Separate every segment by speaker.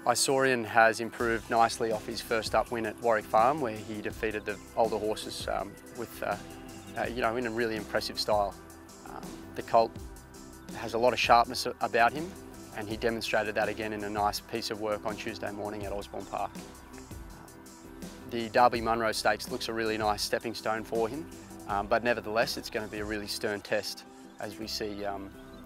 Speaker 1: Isaurian has improved nicely off his first up win at Warwick Farm, where he defeated the older horses in a really impressive style. The colt has a lot of sharpness about him, and he demonstrated that again in a nice piece of work on Tuesday morning at Osborne Park. The Derby Munro Stakes looks a really nice stepping stone for him, but nevertheless it's going to be a really stern test as we see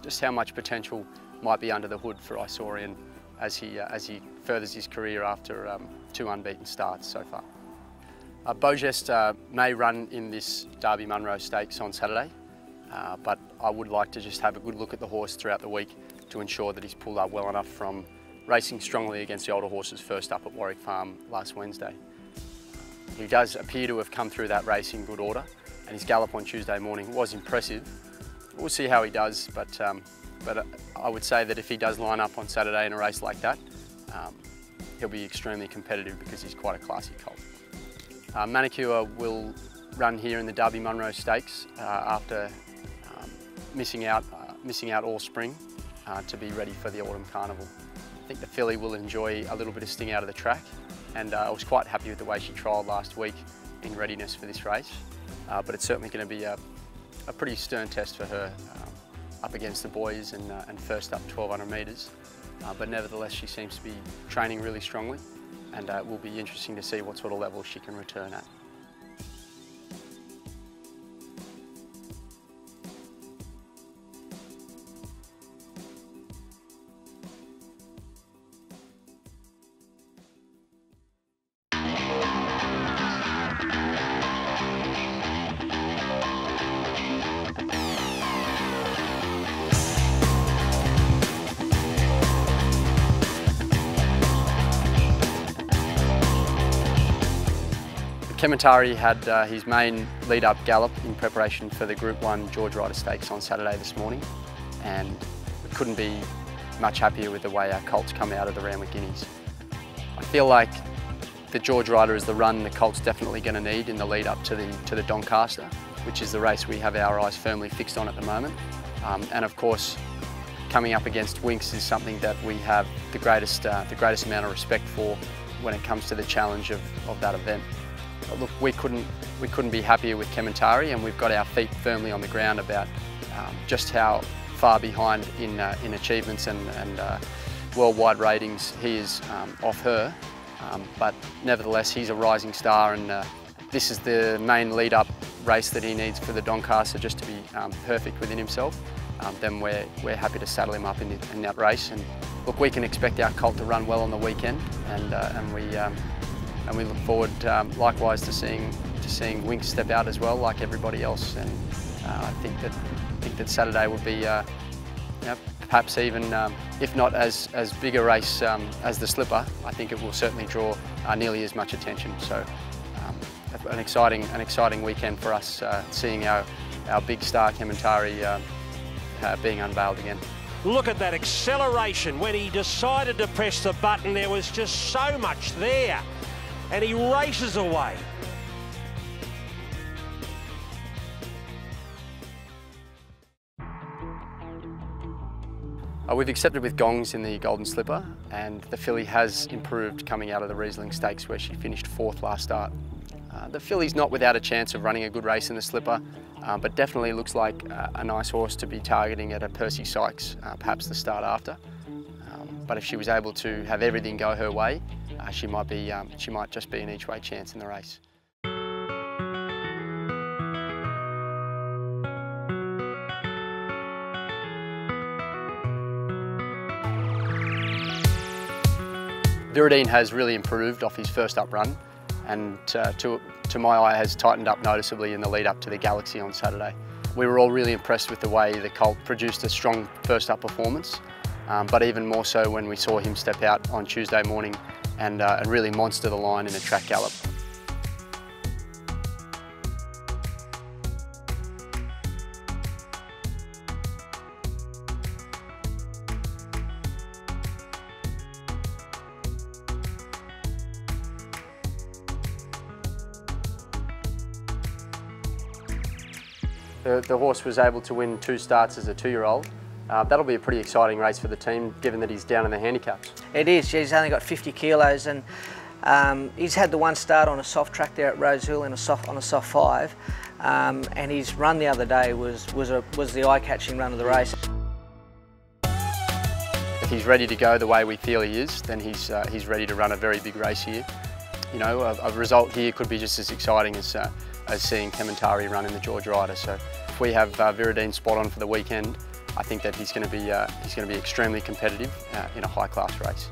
Speaker 1: just how much potential might be under the hood for Isaurian as he furthers his career after 2 unbeaten starts so far. Beaugest may run in this Derby Munro Stakes on Saturday, but I would like to just have a good look at the horse throughout the week to ensure that he's pulled up well enough from racing strongly against the older horses first up at Warwick Farm last Wednesday. He does appear to have come through that race in good order, and his gallop on Tuesday morning was impressive. We'll see how he does, but I would say that if he does line up on Saturday in a race like that, he'll be extremely competitive because he's quite a classy colt. Manicure will run here in the Derby Munro Stakes after missing out all spring to be ready for the autumn carnival. I think the filly will enjoy a little bit of sting out of the track, and I was quite happy with the way she trialled last week in readiness for this race, but it's certainly going to be a pretty stern test for her up against the boys and first up 1200 metres, but nevertheless she seems to be training really strongly, and it will be interesting to see what sort of level she can return at. Kementari had his main lead-up gallop in preparation for the Group 1 Ryder Stakes on Saturday this morning, and we couldn't be much happier with the way our colts come out of the Randwick Guineas. I feel like the George Ryder is the run the colt's definitely going to need in the lead-up to the Doncaster, which is the race we have our eyes firmly fixed on at the moment. And of course, coming up against Winx is something that we have the greatest amount of respect for when it comes to the challenge of that event. But look, we couldn't be happier with Kementari, and we've got our feet firmly on the ground about just how far behind in achievements and worldwide ratings he is off her. But nevertheless, he's a rising star, and this is the main lead-up race that he needs for the Doncaster just to be perfect within himself. Then we're happy to saddle him up in that race. And look, we can expect our colt to run well on the weekend, and we look forward likewise to seeing Winx step out as well, like everybody else. And I think that Saturday would be perhaps even, if not as big a race as the Slipper. I think it will certainly draw nearly as much attention. So an exciting weekend for us, seeing our big star Kementari being unveiled again.
Speaker 2: Look at that acceleration. When he decided to press the button, there was just so much there, and he races away.
Speaker 1: We've accepted with gongs in the Golden Slipper, and the filly has improved coming out of the Rosehill Stakes, where she finished 4th last start. The filly's not without a chance of running a good race in the Slipper, but definitely looks like a nice horse to be targeting at a Percy Sykes, perhaps the start after. But if she was able to have everything go her way, she might just be an each-way chance in the race. Viridine has really improved off his first up run, and to my eye has tightened up noticeably in the lead up to the Galaxy on Saturday. We were all really impressed with the way the colt produced a strong first up performance, but even more so when we saw him step out on Tuesday morning and really monster the line in a track gallop. The horse was able to win 2 starts as a 2-year-old, That'll be a pretty exciting race for the team, given that he's down in the handicaps.
Speaker 3: It is. He's only got 50 kilos, and he's had the one start on a soft track there at Rosehill on a soft 5, and his run the other day was the eye-catching run of the race.
Speaker 1: If he's ready to go the way we feel he is, then he's ready to run a very big race here. You know, a result here could be just as exciting as seeing Kementari run in the George Ryder. So if we have Viridine spot on for the weekend, I think that he's going to be extremely competitive in a high-class race.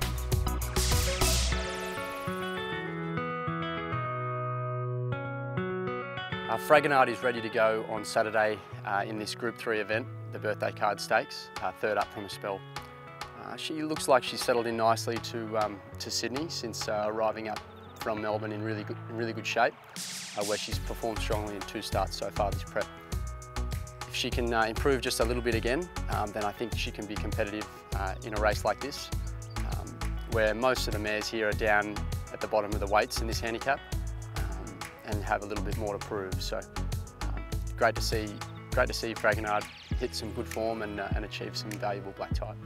Speaker 1: Fragonard is ready to go on Saturday in this Group 3 event, the Birthday Card Stakes, third up from a spell. She looks like she's settled in nicely to Sydney since arriving up from Melbourne in really good shape, where she's performed strongly in 2 starts so far this prep. If she can improve just a little bit again, then I think she can be competitive in a race like this, where most of the mares here are down at the bottom of the weights in this handicap and have a little bit more to prove. So great to see Fragonard hit some good form and achieve some valuable black type.